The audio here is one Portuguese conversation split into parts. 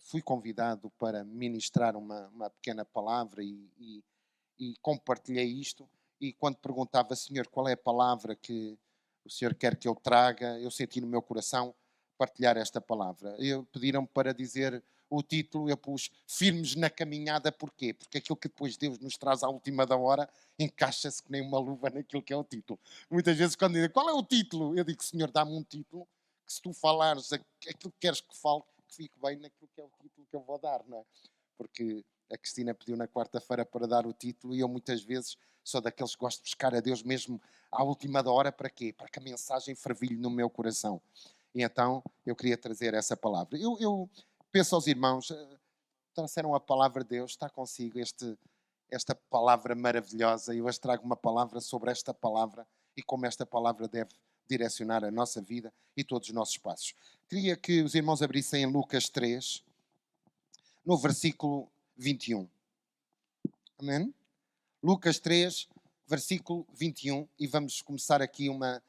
fui convidado para ministrar uma pequena palavra e compartilhei isto. E quando perguntava, Senhor, qual é a palavra que o Senhor quer que eu traga, eu senti no meu coração partilhar esta palavra. Pediram-me para dizer o título, eu pus Firmes na Caminhada, porquê? Porque aquilo que depois Deus nos traz à última da hora encaixa-se que nem uma luva naquilo que é o título. Muitas vezes quando dizem, qual é o título? Eu digo, Senhor, dá-me um título, que se tu falares aquilo que queres que fale, que fique bem naquilo que é o título que eu vou dar, não é? Porque a Cristina pediu na quarta-feira para dar o título e eu muitas vezes sou daqueles que gosto de buscar a Deus mesmo à última da hora, para quê? Para que a mensagem fervilhe no meu coração. E então eu queria trazer essa palavra. Eu penso aos irmãos, trouxeram a palavra de Deus, está consigo esta palavra maravilhosa. Eu hoje trago uma palavra sobre esta palavra e como esta palavra deve direcionar a nossa vida e todos os nossos passos. Queria que os irmãos abrissem em Lucas 3, no versículo 21. Amém? Lucas 3, versículo 21. E vamos começar aqui uma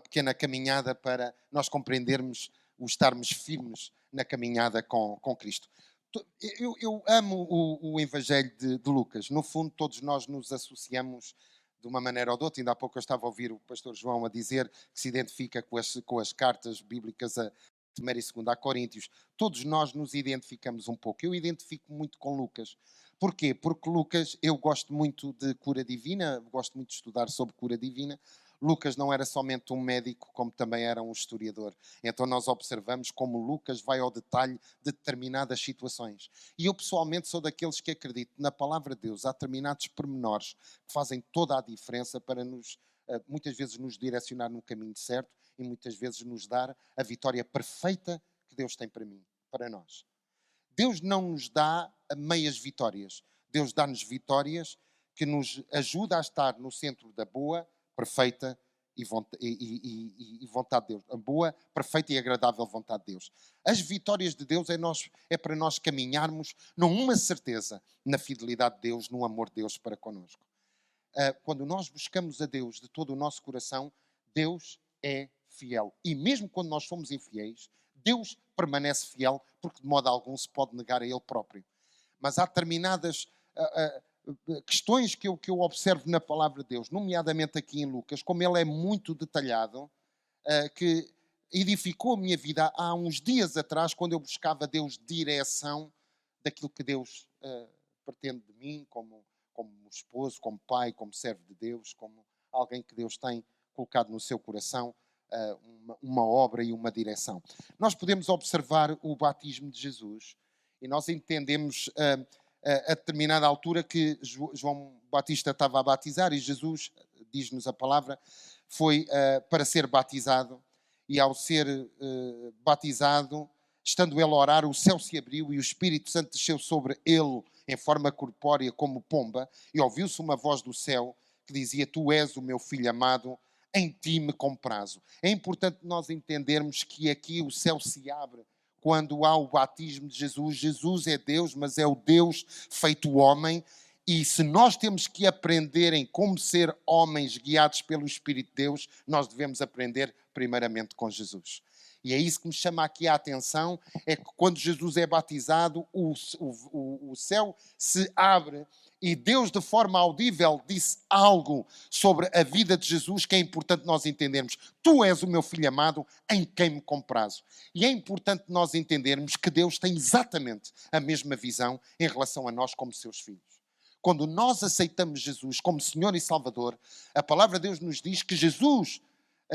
pequena caminhada para nós compreendermos o estarmos firmes na caminhada com Cristo. Eu amo o Evangelho de Lucas. No fundo, todos nós nos associamos de uma maneira ou de outra. Ainda há pouco eu estava a ouvir o pastor João a dizer que se identifica com as cartas bíblicas a 1ª e 2ª Coríntios. Todos nós nos identificamos um pouco. Eu identifico muito com Lucas. Porquê? Porque Lucas, eu gosto muito de cura divina, gosto muito de estudar sobre cura divina. Lucas não era somente um médico, como também era um historiador. Então nós observamos como Lucas vai ao detalhe de determinadas situações. E eu pessoalmente sou daqueles que acredito na palavra de Deus. Há determinados pormenores que fazem toda a diferença para muitas vezes nos direcionar no caminho certo e muitas vezes nos dar a vitória perfeita que Deus tem para mim, para nós. Deus não nos dá meias vitórias. Deus dá-nos vitórias que nos ajuda a estar no centro da boa, perfeita e vontade de Deus. A boa, perfeita e agradável vontade de Deus. As vitórias de Deus é para nós caminharmos numa certeza na fidelidade de Deus, no amor de Deus para connosco. Quando nós buscamos a Deus de todo o nosso coração, Deus é fiel. E mesmo quando nós somos infiéis, Deus permanece fiel, porque de modo algum se pode negar a Ele próprio. Mas há determinadas questões que eu observo na palavra de Deus, nomeadamente aqui em Lucas, como ele é muito detalhado, que edificou a minha vida há uns dias atrás, quando eu buscava a Deus direção daquilo que Deus pretende de mim, como esposo, como pai, como servo de Deus, como alguém que Deus tem colocado no seu coração, uma obra e uma direção. Nós podemos observar o batismo de Jesus e nós entendemos a determinada altura que João Batista estava a batizar e Jesus, diz-nos a palavra, foi para ser batizado e ao ser batizado, estando ele a orar, o céu se abriu e o Espírito Santo desceu sobre ele em forma corpórea como pomba e ouviu-se uma voz do céu que dizia: Tu és o meu filho amado, em ti me comprazo. É importante nós entendermos que aqui o céu se abre quando há o batismo de Jesus. Jesus é Deus, mas é o Deus feito homem. E se nós temos que aprender em como ser homens guiados pelo Espírito de Deus, nós devemos aprender primeiramente com Jesus. E é isso que me chama aqui a atenção, é que quando Jesus é batizado, o céu se abre e Deus de forma audível disse algo sobre a vida de Jesus que é importante nós entendermos. Tu és o meu filho amado, em quem me comprazo. E é importante nós entendermos que Deus tem exatamente a mesma visão em relação a nós como seus filhos. Quando nós aceitamos Jesus como Senhor e Salvador, a palavra de Deus nos diz que Jesus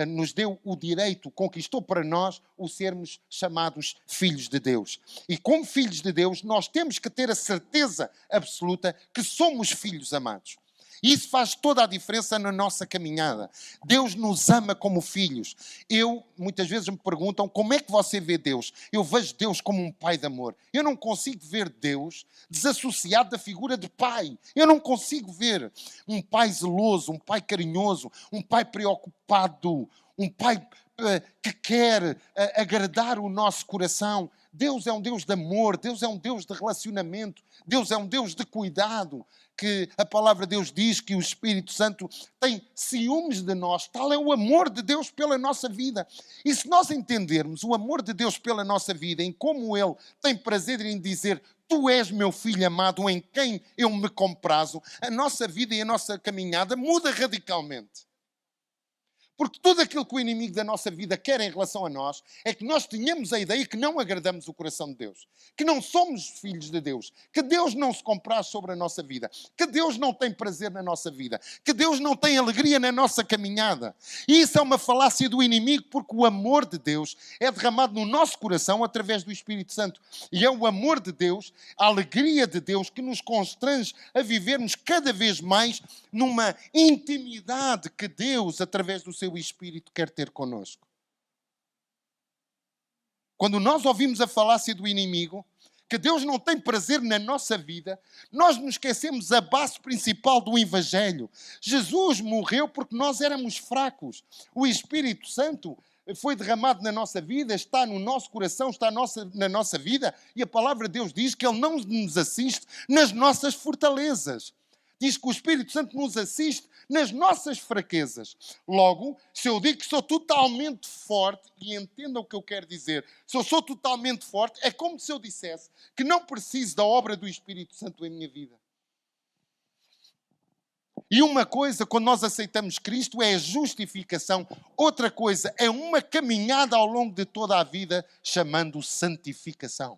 nos deu o direito, conquistou para nós o sermos chamados filhos de Deus. E como filhos de Deus, nós temos que ter a certeza absoluta que somos filhos amados. E isso faz toda a diferença na nossa caminhada. Deus nos ama como filhos. Muitas vezes me perguntam, como é que você vê Deus? Eu vejo Deus como um pai de amor. Eu não consigo ver Deus desassociado da figura de pai. Eu não consigo ver um pai zeloso, um pai carinhoso, um pai preocupado, um pai que quer agradar o nosso coração. Deus é um Deus de amor, Deus é um Deus de relacionamento, Deus é um Deus de cuidado, que a palavra de Deus diz que o Espírito Santo tem ciúmes de nós. Tal é o amor de Deus pela nossa vida. E se nós entendermos o amor de Deus pela nossa vida, em como Ele tem prazer em dizer: tu és meu filho amado, em quem eu me comprazo, a nossa vida e a nossa caminhada muda radicalmente. Porque tudo aquilo que o inimigo da nossa vida quer em relação a nós é que nós tenhamos a ideia que não agradamos o coração de Deus, que não somos filhos de Deus, que Deus não se compraz sobre a nossa vida, que Deus não tem prazer na nossa vida, que Deus não tem alegria na nossa caminhada. E isso é uma falácia do inimigo, porque o amor de Deus é derramado no nosso coração através do Espírito Santo. E é o amor de Deus, a alegria de Deus, que nos constrange a vivermos cada vez mais numa intimidade que Deus, através do seu Espírito, quer ter connosco. Quando nós ouvimos a falácia do inimigo, que Deus não tem prazer na nossa vida, nós nos esquecemos a base principal do Evangelho. Jesus morreu porque nós éramos fracos. O Espírito Santo foi derramado na nossa vida, está no nosso coração, está na nossa vida, e a palavra de Deus diz que Ele não nos assiste nas nossas fortalezas. Diz que o Espírito Santo nos assiste nas nossas fraquezas. Logo, se eu digo que sou totalmente forte, e entenda o que eu quero dizer, se eu sou totalmente forte, é como se eu dissesse que não preciso da obra do Espírito Santo em minha vida. E uma coisa, quando nós aceitamos Cristo, é a justificação. Outra coisa é uma caminhada ao longo de toda a vida, chamando santificação.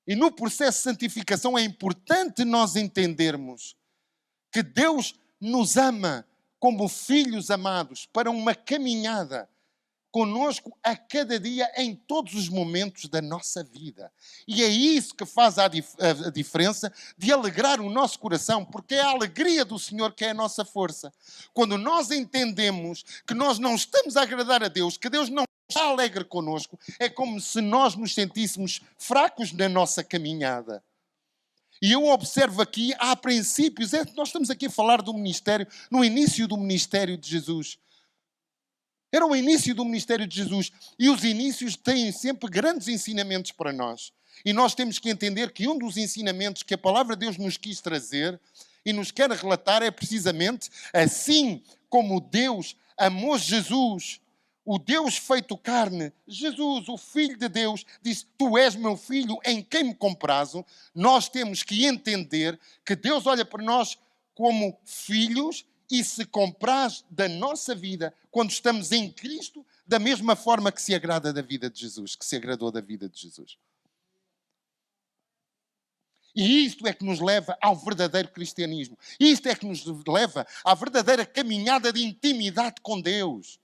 E no processo de santificação é importante nós entendermos que Deus nos ama como filhos amados para uma caminhada conosco a cada dia, em todos os momentos da nossa vida. E é isso que faz a diferença de alegrar o nosso coração, porque é a alegria do Senhor que é a nossa força. Quando nós entendemos que nós não estamos a agradar a Deus, que Deus não está alegre conosco, é como se nós nos sentíssemos fracos na nossa caminhada. E eu observo aqui, há princípios, nós estamos aqui a falar do ministério, no início do ministério de Jesus. Era o início do ministério de Jesus, e os inícios têm sempre grandes ensinamentos para nós. E nós temos que entender que um dos ensinamentos que a palavra de Deus nos quis trazer e nos quer relatar é precisamente assim como Deus amou Jesus, o Deus feito carne, Jesus, o Filho de Deus, disse: tu és meu filho em quem me comprazo. Nós temos que entender que Deus olha para nós como filhos e se compraz da nossa vida quando estamos em Cristo, da mesma forma que se agrada da vida de Jesus, que se agradou da vida de Jesus. E isto é que nos leva ao verdadeiro cristianismo. Isto é que nos leva à verdadeira caminhada de intimidade com Deus.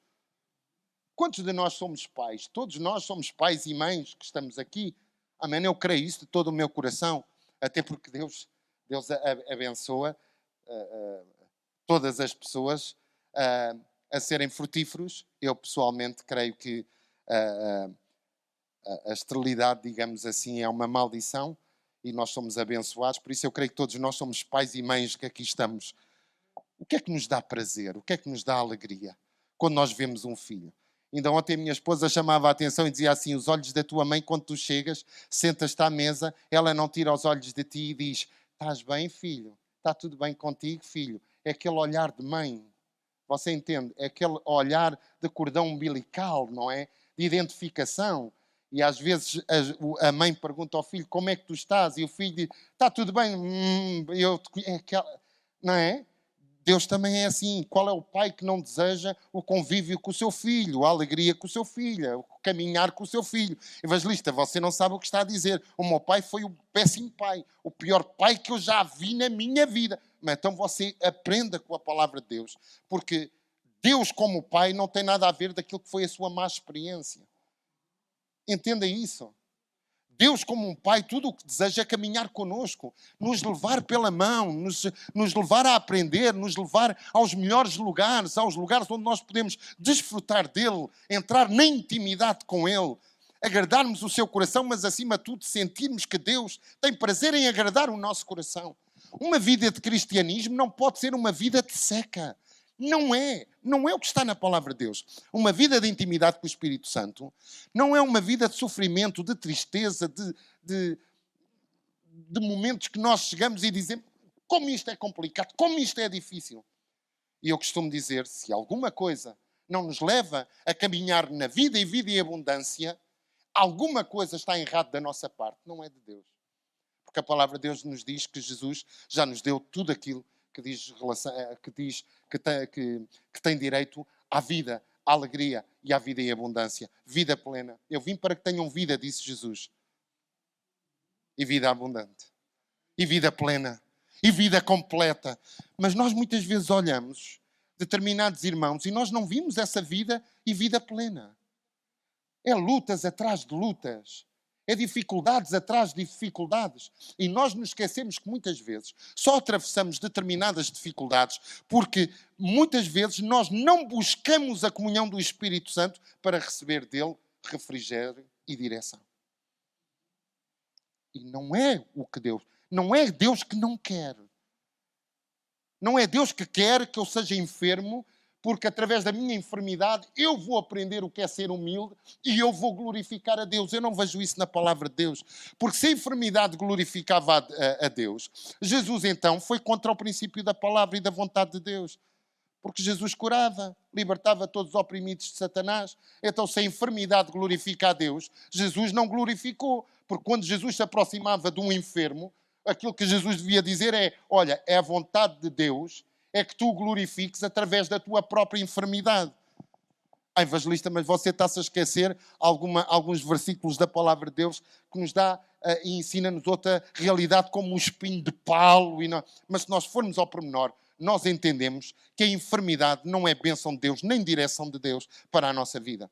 Quantos de nós somos pais? Todos nós somos pais e mães que estamos aqui. Amém? Eu creio isso de todo o meu coração. Até porque Deus abençoa todas as pessoas a serem frutíferos. Eu, pessoalmente, creio que a esterilidade, digamos assim, é uma maldição e nós somos abençoados. Por isso eu creio que todos nós somos pais e mães que aqui estamos. O que é que nos dá prazer? O que é que nos dá alegria quando nós vemos um filho? Ainda ontem a minha esposa chamava a atenção e dizia assim: os olhos da tua mãe, quando tu chegas, sentas-te à mesa, ela não tira os olhos de ti e diz: estás bem, filho? Está tudo bem contigo, filho? É aquele olhar de mãe. Você entende? É aquele olhar de cordão umbilical, não é? De identificação. E às vezes a mãe pergunta ao filho: como é que tu estás? E o filho diz: está tudo bem. Não é? Deus também é assim. Qual é o pai que não deseja o convívio com o seu filho, a alegria com o seu filho, o caminhar com o seu filho? Evangelista, você não sabe o que está a dizer. O meu pai foi o péssimo pai, o pior pai que eu já vi na minha vida. Mas então você aprenda com a palavra de Deus, porque Deus como pai não tem nada a ver daquilo que foi a sua má experiência. Entenda isso. Deus, como um pai, tudo o que deseja é caminhar conosco, nos levar pela mão, nos levar a aprender, nos levar aos melhores lugares, aos lugares onde nós podemos desfrutar dele, entrar na intimidade com ele, agradarmos o seu coração, mas acima de tudo sentirmos que Deus tem prazer em agradar o nosso coração. Uma vida de cristianismo não pode ser uma vida de seca. Não é. Não é o que está na palavra de Deus. Uma vida de intimidade com o Espírito Santo não é uma vida de sofrimento, de tristeza, de momentos que nós chegamos e dizemos como isto é complicado, como isto é difícil. E eu costumo dizer, se alguma coisa não nos leva a caminhar na vida e vida em abundância, alguma coisa está errada da nossa parte, não é de Deus. Porque a palavra de Deus nos diz que Jesus já nos deu tudo aquilo que diz que tem direito à vida, à alegria e à vida em abundância. Vida plena. Eu vim para que tenham vida, disse Jesus. E vida abundante. E vida plena. E vida completa. Mas nós muitas vezes olhamos determinados irmãos e nós não vimos essa vida e vida plena. É lutas atrás de lutas. É dificuldades atrás de dificuldades. E nós nos esquecemos que muitas vezes só atravessamos determinadas dificuldades porque muitas vezes nós não buscamos a comunhão do Espírito Santo para receber dele refrigério e direção. E não é o que Deus... Não é Deus que não quer. Não é Deus que quer que eu seja enfermo, porque através da minha enfermidade eu vou aprender o que é ser humilde e eu vou glorificar a Deus. Eu não vejo isso na palavra de Deus. Porque se a enfermidade glorificava a Deus, Jesus então foi contra o princípio da palavra e da vontade de Deus. Porque Jesus curava, libertava todos os oprimidos de Satanás. Então, se a enfermidade glorifica a Deus, Jesus não glorificou. Porque quando Jesus se aproximava de um enfermo, aquilo que Jesus devia dizer é, olha, é a vontade de Deus, é que tu o glorifiques através da tua própria enfermidade. Ah, evangelista, mas você está-se a esquecer alguns versículos da palavra de Deus que nos dá e ensina-nos outra realidade como um espinho de palo. Mas se nós formos ao pormenor, nós entendemos que a enfermidade não é bênção de Deus, nem direção de Deus para a nossa vida.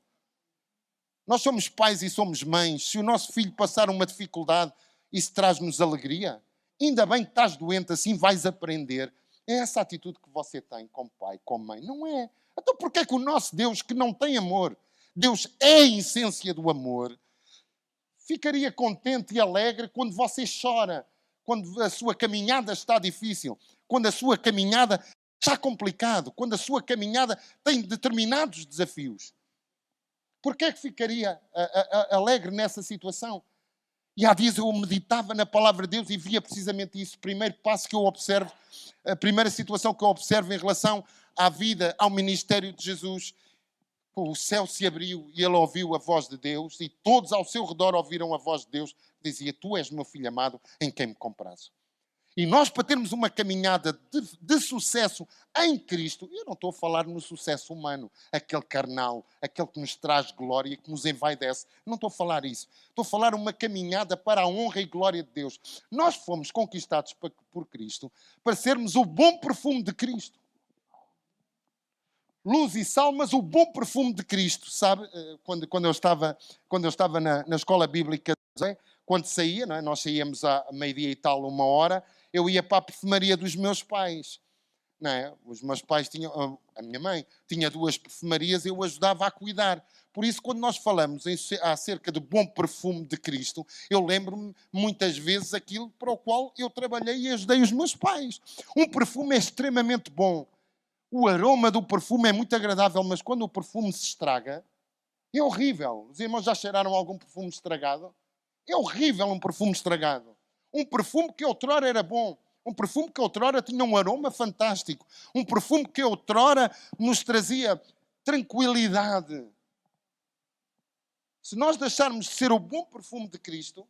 Nós somos pais e somos mães. Se o nosso filho passar uma dificuldade, isso traz-nos alegria. Ainda bem que estás doente, assim vais aprender. É essa atitude que você tem como pai, como mãe. Não é. Então porquê é que o nosso Deus, que não tem amor, Deus é a essência do amor, ficaria contente e alegre quando você chora, quando a sua caminhada está difícil, quando a sua caminhada está complicado, quando a sua caminhada tem determinados desafios? Porquê é que ficaria alegre nessa situação? E há dias eu meditava na palavra de Deus e via precisamente isso. O primeiro passo que eu observo, a primeira situação que eu observo em relação à vida, ao ministério de Jesus, o céu se abriu e ele ouviu a voz de Deus e todos ao seu redor ouviram a voz de Deus que dizia, tu és meu filho amado em quem me comprazo. E nós, para termos uma caminhada de sucesso em Cristo, eu não estou a falar no sucesso humano, aquele carnal, aquele que nos traz glória, que nos envaidece. Não estou a falar isso. Estou a falar uma caminhada para a honra e glória de Deus. Nós fomos conquistados por Cristo para sermos o bom perfume de Cristo. Luz e sal, mas o bom perfume de Cristo. Sabe, quando eu estava na escola bíblica, quando saía, não é? Nós saíamos à meio-dia e tal, 1 hora, eu ia para a perfumaria dos meus pais. Não é? Os meus pais tinham, a minha mãe tinha 2 perfumarias, eu ajudava a cuidar. Por isso, quando nós falamos acerca do bom perfume de Cristo, eu lembro-me muitas vezes aquilo para o qual eu trabalhei e ajudei os meus pais. Um perfume é extremamente bom. O aroma do perfume é muito agradável, mas quando o perfume se estraga, é horrível. Os irmãos já cheiraram algum perfume estragado? É horrível um perfume estragado. Um perfume que outrora era bom. Um perfume que outrora tinha um aroma fantástico. Um perfume que outrora nos trazia tranquilidade. Se nós deixarmos de ser o bom perfume de Cristo,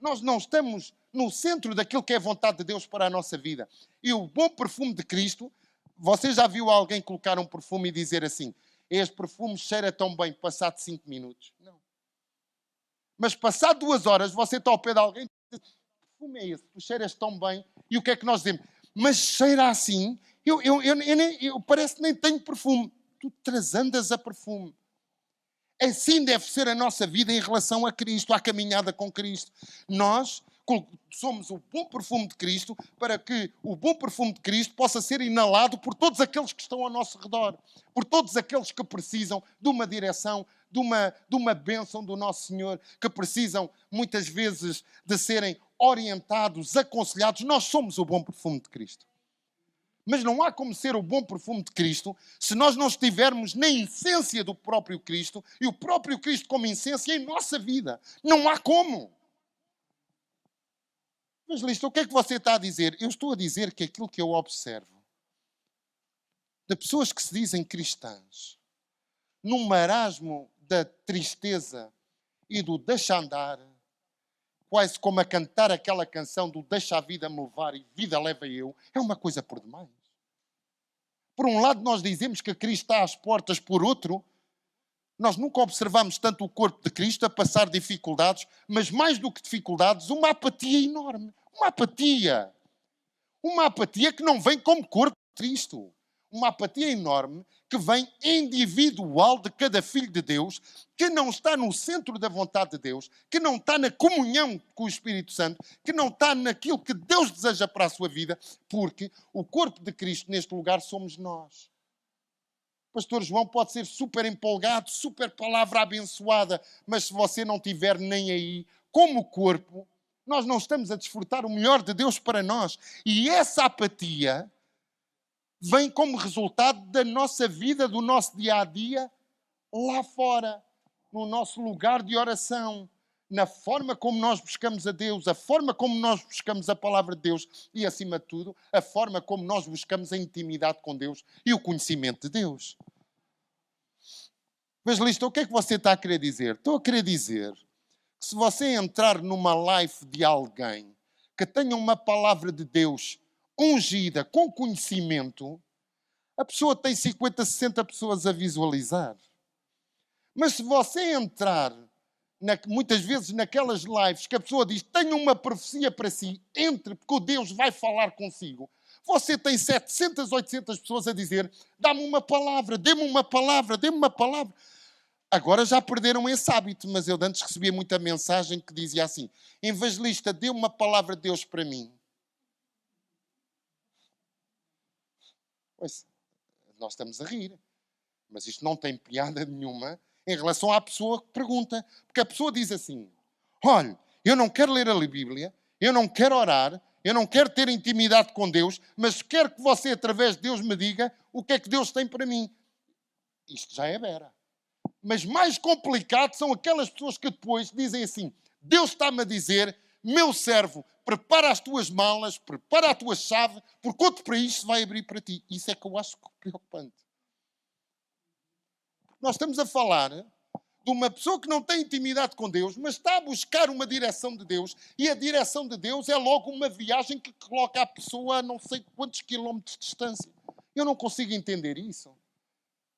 nós não estamos no centro daquilo que é a vontade de Deus para a nossa vida. E o bom perfume de Cristo, você já viu alguém colocar um perfume e dizer assim, este perfume cheira tão bem, passado 5 minutos? Não. Mas passado 2 horas, você está ao pé de alguém e diz, que perfume é esse? Tu cheiras tão bem. E o que é que nós dizemos? Mas cheira assim, eu parece que nem tenho perfume. Tu transandas a perfume. Assim deve ser a nossa vida em relação a Cristo, à caminhada com Cristo. Nós somos o bom perfume de Cristo para que o bom perfume de Cristo possa ser inalado por todos aqueles que estão ao nosso redor, por todos aqueles que precisam de uma direção, de uma bênção do nosso Senhor, que precisam muitas vezes de serem orientados, aconselhados. Nós somos o bom perfume de Cristo. Mas não há como ser o bom perfume de Cristo se nós não estivermos na essência do próprio Cristo e o próprio Cristo como essência em nossa vida. Não há como. Evangelista, o que é que você está a dizer? Eu estou a dizer que aquilo que eu observo de pessoas que se dizem cristãs, num marasmo da tristeza e do deixa andar, quase como a cantar aquela canção do deixa a vida me levar e vida leva eu, é uma coisa por demais. Por um lado nós dizemos que Cristo está às portas, por outro, nós nunca observamos tanto o corpo de Cristo a passar dificuldades, mas mais do que dificuldades, uma apatia enorme. Uma apatia. Uma apatia que não vem como corpo de Cristo. Uma apatia enorme que vem individual de cada filho de Deus, que não está no centro da vontade de Deus, que não está na comunhão com o Espírito Santo, que não está naquilo que Deus deseja para a sua vida, porque o corpo de Cristo neste lugar somos nós. O pastor João pode ser super empolgado, super palavra abençoada, mas se você não estiver nem aí, como corpo, nós não estamos a desfrutar o melhor de Deus para nós. E essa apatia vem como resultado da nossa vida, do nosso dia-a-dia, lá fora, no nosso lugar de oração, na forma como nós buscamos a Deus, a forma como nós buscamos a palavra de Deus e, acima de tudo, a forma como nós buscamos a intimidade com Deus e o conhecimento de Deus. Evangelista, o que é que você está a querer dizer? Estou a querer dizer que se você entrar numa live de alguém que tenha uma palavra de Deus ungida, com conhecimento, a pessoa tem 50, 60 pessoas a visualizar. Mas se você entrar, muitas vezes naquelas lives que a pessoa diz, tenho uma profecia para si, entre, porque o Deus vai falar consigo. Você tem 700, 800 pessoas a dizer, dá-me uma palavra, dê-me uma palavra, dê-me uma palavra. Agora já perderam esse hábito, mas eu antes recebia muita mensagem que dizia assim, evangelista, dê uma palavra de Deus para mim. Pois, nós estamos a rir, mas isto não tem piada nenhuma em relação à pessoa que pergunta. Porque a pessoa diz assim, olha, eu não quero ler a Bíblia, eu não quero orar, eu não quero ter intimidade com Deus, mas quero que você, através de Deus, me diga o que é que Deus tem para mim. Isto já é vera. Mas mais complicado são aquelas pessoas que depois dizem assim, Deus está-me a dizer, meu servo, prepara as tuas malas, prepara a tua chave, porque outro país se vai abrir para ti. Isso é que eu acho preocupante. Nós estamos a falar de uma pessoa que não tem intimidade com Deus, mas está a buscar uma direção de Deus, e a direção de Deus é logo uma viagem que coloca a pessoa a não sei quantos quilómetros de distância. Eu não consigo entender isso.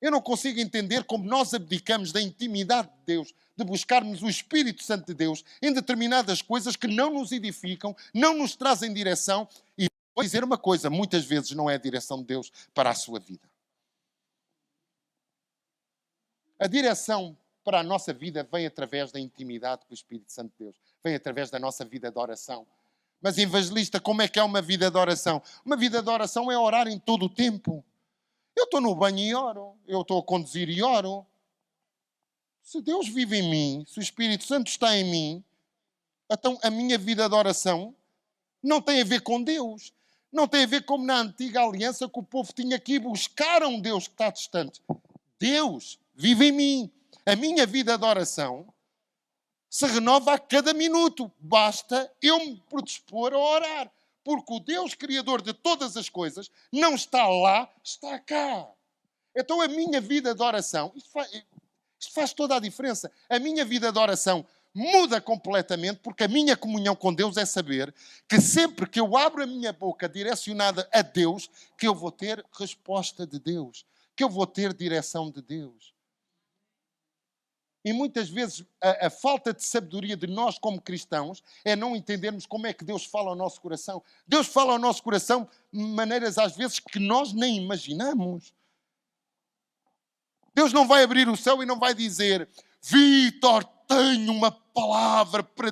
Eu não consigo entender como nós abdicamos da intimidade de Deus, de buscarmos o Espírito Santo de Deus em determinadas coisas que não nos edificam, não nos trazem direção. E vou dizer uma coisa, muitas vezes não é a direção de Deus para a sua vida. A direção para a nossa vida vem através da intimidade com o Espírito Santo de Deus. Vem através da nossa vida de oração. Mas, evangelista, como é que é uma vida de oração? Uma vida de oração é orar em todo o tempo. Eu estou no banho e oro. Eu estou a conduzir e oro. Se Deus vive em mim, se o Espírito Santo está em mim, então a minha vida de oração não tem a ver com Deus. Não tem a ver como na antiga aliança que o povo tinha que ir buscar a um Deus que está distante. Deus vive em mim. A minha vida de oração se renova a cada minuto. Basta eu me predispor a orar. Porque o Deus Criador de todas as coisas não está lá, está cá. Então a minha vida de oração, isto faz toda a diferença. A minha vida de oração muda completamente, porque a minha comunhão com Deus é saber que sempre que eu abro a minha boca direcionada a Deus, que eu vou ter resposta de Deus, que eu vou ter direção de Deus. E muitas vezes a falta de sabedoria de nós como cristãos é não entendermos como é que Deus fala ao nosso coração. Deus fala ao nosso coração de maneiras às vezes que nós nem imaginamos. Deus não vai abrir o céu e não vai dizer Vítor, tenho uma palavra para...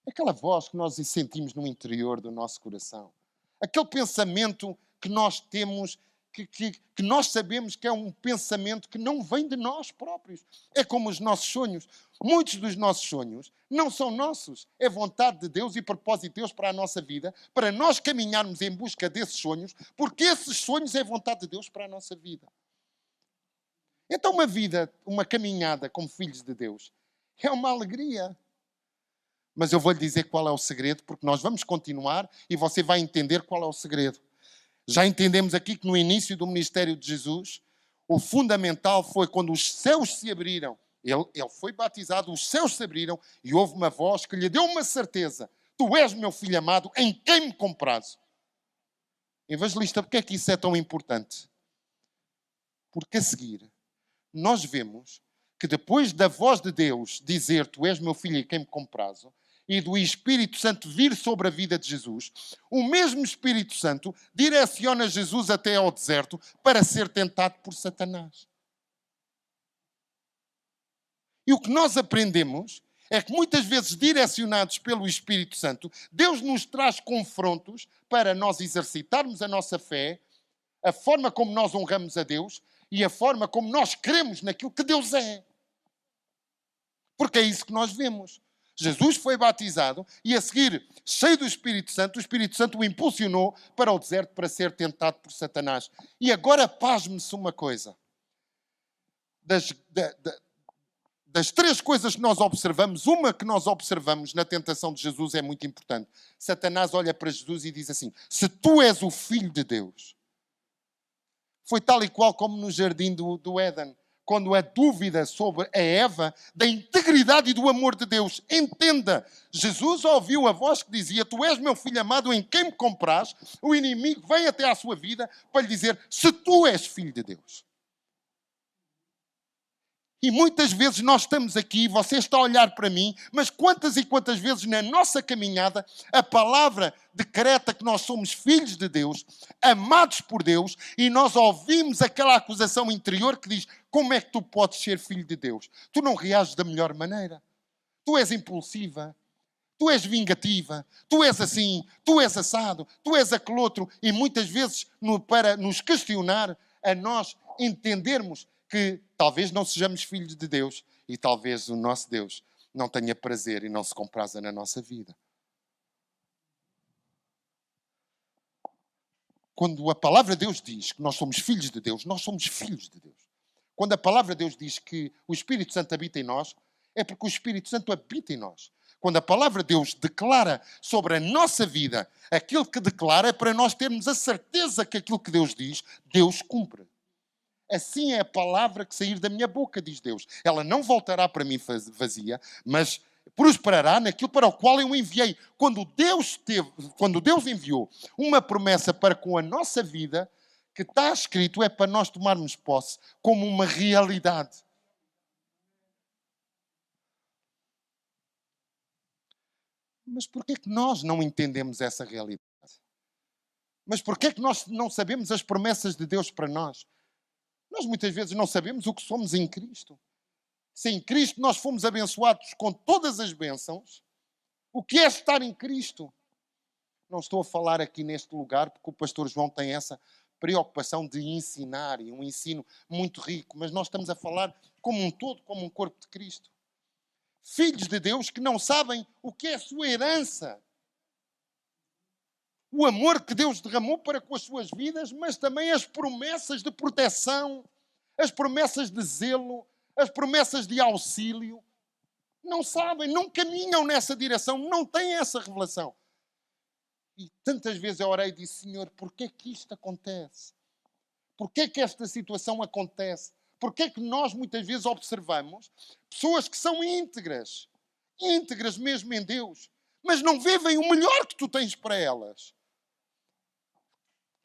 Aquela voz que nós sentimos no interior do nosso coração. Aquele pensamento que nós temos que nós sabemos que é um pensamento que não vem de nós próprios. É como os nossos sonhos. Muitos dos nossos sonhos não são nossos. É vontade de Deus e propósito de Deus para a nossa vida, para nós caminharmos em busca desses sonhos, porque esses sonhos é vontade de Deus para a nossa vida. Então uma vida, uma caminhada como filhos de Deus, é uma alegria. Mas eu vou-lhe dizer qual é o segredo, porque nós vamos continuar e você vai entender qual é o segredo. Já entendemos aqui que no início do ministério de Jesus, o fundamental foi quando os céus se abriram. Ele foi batizado, os céus se abriram e houve uma voz que lhe deu uma certeza. Tu és meu filho amado, em quem me comprazo. Evangelista, porque é que isso é tão importante? Porque a seguir, nós vemos que depois da voz de Deus dizer tu és meu filho em quem me comprazo, e do Espírito Santo vir sobre a vida de Jesus, o mesmo Espírito Santo direciona Jesus até ao deserto para ser tentado por Satanás. E o que nós aprendemos é que muitas vezes, direcionados pelo Espírito Santo, Deus nos traz confrontos para nós exercitarmos a nossa fé, a forma como nós honramos a Deus e a forma como nós cremos naquilo que Deus é. Porque é isso que nós vemos. Jesus foi batizado e a seguir, cheio do Espírito Santo, o Espírito Santo o impulsionou para o deserto para ser tentado por Satanás. E agora pasme-se uma coisa. Das três coisas que nós observamos, uma que nós observamos na tentação de Jesus é muito importante. Satanás olha para Jesus e diz assim, se tu és o Filho de Deus. Foi tal e qual como no jardim do Éden. Quando a dúvida sobre a Eva, da integridade e do amor de Deus. Entenda, Jesus ouviu a voz que dizia, tu és meu filho amado em quem me compraz, o inimigo vem até à sua vida para lhe dizer, se tu és filho de Deus. E muitas vezes nós estamos aqui, você está a olhar para mim, mas quantas e quantas vezes na nossa caminhada a palavra decreta que nós somos filhos de Deus, amados por Deus, e nós ouvimos aquela acusação interior que diz, como é que tu podes ser filho de Deus? Tu não reages da melhor maneira. Tu és impulsiva. Tu és vingativa. Tu és assim. Tu és assado. Tu és aquele outro. E muitas vezes, para nos questionar, a nós entendermos que talvez não sejamos filhos de Deus e talvez o nosso Deus não tenha prazer e não se compraza na nossa vida. Quando a palavra de Deus diz que nós somos filhos de Deus, nós somos filhos de Deus. Quando a palavra de Deus diz que o Espírito Santo habita em nós, é porque o Espírito Santo habita em nós. Quando a palavra de Deus declara sobre a nossa vida aquilo que declara, é para nós termos a certeza que aquilo que Deus diz, Deus cumpre. Assim é a palavra que sair da minha boca, diz Deus. Ela não voltará para mim vazia, mas prosperará naquilo para o qual eu enviei. Quando Deus enviou uma promessa para com a nossa vida, que está escrito é para nós tomarmos posse como uma realidade. Mas porquê que nós não entendemos essa realidade? Mas porquê que nós não sabemos as promessas de Deus para nós? Nós muitas vezes não sabemos o que somos em Cristo. Se em Cristo nós fomos abençoados com todas as bênçãos, o que é estar em Cristo? Não estou a falar aqui neste lugar porque o pastor João tem essa preocupação de ensinar, e um ensino muito rico, mas nós estamos a falar como um todo, como um corpo de Cristo. Filhos de Deus que não sabem o que é a sua herança. O amor que Deus derramou para com as suas vidas, mas também as promessas de proteção, as promessas de zelo, as promessas de auxílio. Não sabem, não caminham nessa direção, não têm essa revelação. E tantas vezes eu orei e disse, Senhor, porquê que isto acontece? Porquê que esta situação acontece? Porquê que nós muitas vezes observamos pessoas que são íntegras mesmo em Deus, mas não vivem o melhor que tu tens para elas?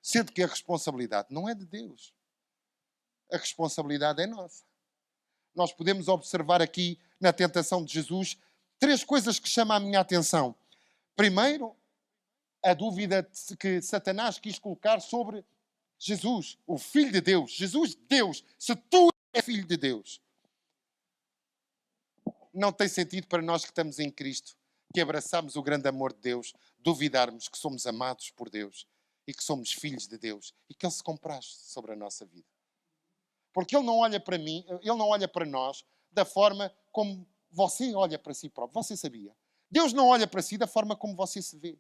Sendo que a responsabilidade não é de Deus. A responsabilidade é nossa. Nós podemos observar aqui na tentação de Jesus 3 coisas que chamam a minha atenção. Primeiro, a dúvida que Satanás quis colocar sobre Jesus, o Filho de Deus. Jesus, Deus, se tu és Filho de Deus. Não tem sentido para nós que estamos em Cristo, que abraçamos o grande amor de Deus, duvidarmos que somos amados por Deus e que somos filhos de Deus e que Ele se compraz sobre a nossa vida. Porque Ele não olha para mim, Ele não olha para nós da forma como você olha para si próprio. Você sabia? Deus não olha para si da forma como você se vê.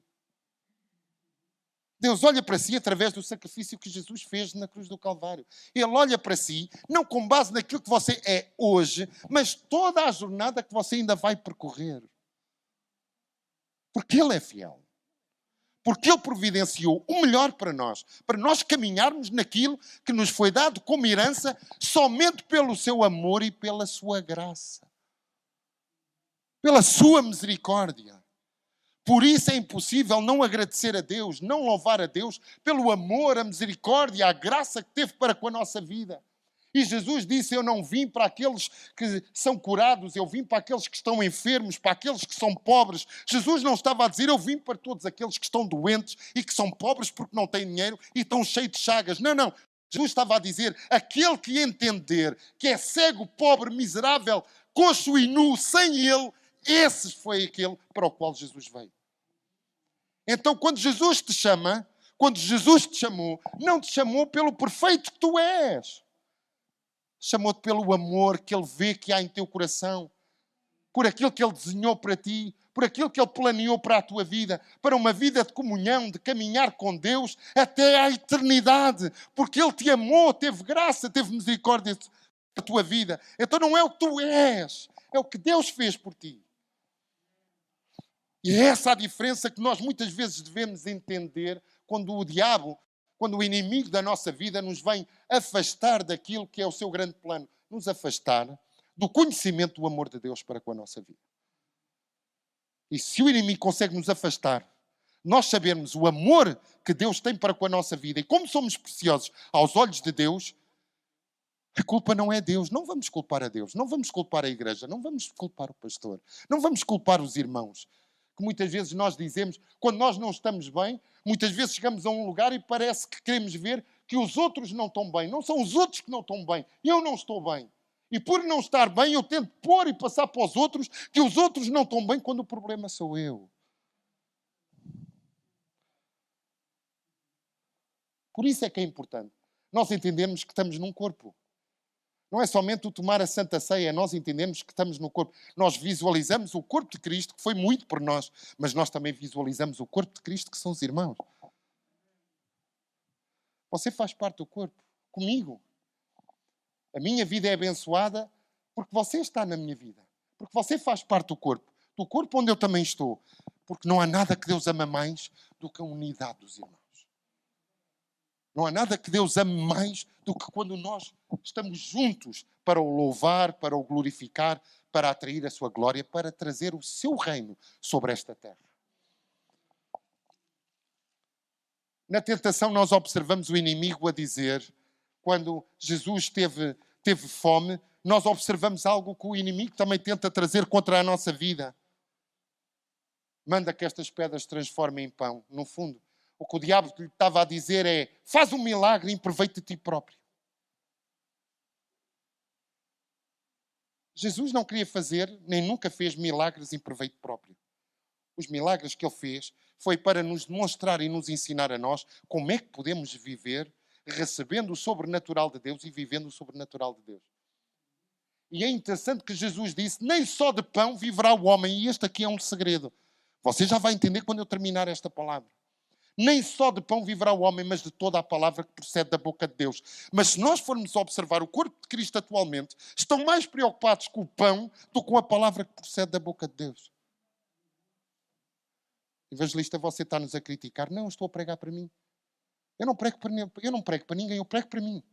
Deus olha para si através do sacrifício que Jesus fez na cruz do Calvário. Ele olha para si, não com base naquilo que você é hoje, mas toda a jornada que você ainda vai percorrer. Porque Ele é fiel. Porque Ele providenciou o melhor para nós caminharmos naquilo que nos foi dado como herança somente pelo seu amor e pela sua graça. Pela sua misericórdia. Por isso é impossível não agradecer a Deus, não louvar a Deus pelo amor, a misericórdia, a graça que teve para com a nossa vida. E Jesus disse, eu não vim para aqueles que são curados, eu vim para aqueles que estão enfermos, para aqueles que são pobres. Jesus não estava a dizer, eu vim para todos aqueles que estão doentes e que são pobres porque não têm dinheiro e estão cheios de chagas. Não, não. Jesus estava a dizer, aquele que entender que é cego, pobre, miserável, coxo e nu, sem Ele, esse foi aquele para o qual Jesus veio. Então, quando Jesus te chama, quando Jesus te chamou, não te chamou pelo perfeito que tu és. Chamou-te pelo amor que Ele vê que há em teu coração, por aquilo que Ele desenhou para ti, por aquilo que Ele planeou para a tua vida, para uma vida de comunhão, de caminhar com Deus até à eternidade, porque Ele te amou, teve graça, teve misericórdia da tua vida. Então não é o que tu és, é o que Deus fez por ti. E é essa a diferença que nós muitas vezes devemos entender quando o diabo, quando o inimigo da nossa vida nos vem afastar daquilo que é o seu grande plano, nos afastar do conhecimento do amor de Deus para com a nossa vida. E se o inimigo consegue nos afastar, nós sabermos o amor que Deus tem para com a nossa vida e como somos preciosos aos olhos de Deus, a culpa não é Deus. Não vamos culpar a Deus, não vamos culpar a igreja, não vamos culpar o pastor, não vamos culpar os irmãos. Que muitas vezes nós dizemos, quando nós não estamos bem, muitas vezes chegamos a um lugar e parece que queremos ver que os outros não estão bem. Não são os outros que não estão bem. Eu não estou bem. E por não estar bem, eu tento pôr e passar para os outros que os outros não estão bem quando o problema sou eu. Por isso é que é importante nós entendermos que estamos num corpo. Não é somente o tomar a Santa Ceia, é nós entendemos que estamos no corpo. Nós visualizamos o corpo de Cristo, que foi muito por nós, mas nós também visualizamos o corpo de Cristo, que são os irmãos. Você faz parte do corpo, comigo. A minha vida é abençoada porque você está na minha vida. Porque você faz parte do corpo onde eu também estou. Porque não há nada que Deus ama mais do que a unidade dos irmãos. Não há nada que Deus ame mais do que quando nós estamos juntos para o louvar, para o glorificar, para atrair a sua glória, para trazer o seu reino sobre esta terra. Na tentação nós observamos o inimigo a dizer, quando Jesus teve fome, nós observamos algo que o inimigo também tenta trazer contra a nossa vida. Manda que estas pedras se transformem em pão. No fundo, o que o diabo lhe estava a dizer é, faz um milagre e aproveita de ti próprio. Jesus não queria fazer, nem nunca fez milagres em proveito próprio. Os milagres que Ele fez foi para nos demonstrar e nos ensinar a nós como é que podemos viver recebendo o sobrenatural de Deus e vivendo o sobrenatural de Deus. E é interessante que Jesus disse, nem só de pão viverá o homem. E este aqui é um segredo. Você já vai entender quando eu terminar esta palavra. Nem só de pão viverá o homem, mas de toda a palavra que procede da boca de Deus. Mas se nós formos observar o corpo de Cristo atualmente, estão mais preocupados com o pão do que com a palavra que procede da boca de Deus. Evangelista, você está-nos a criticar? Não, eu estou a pregar para mim. Eu não prego para ninguém, eu prego para mim.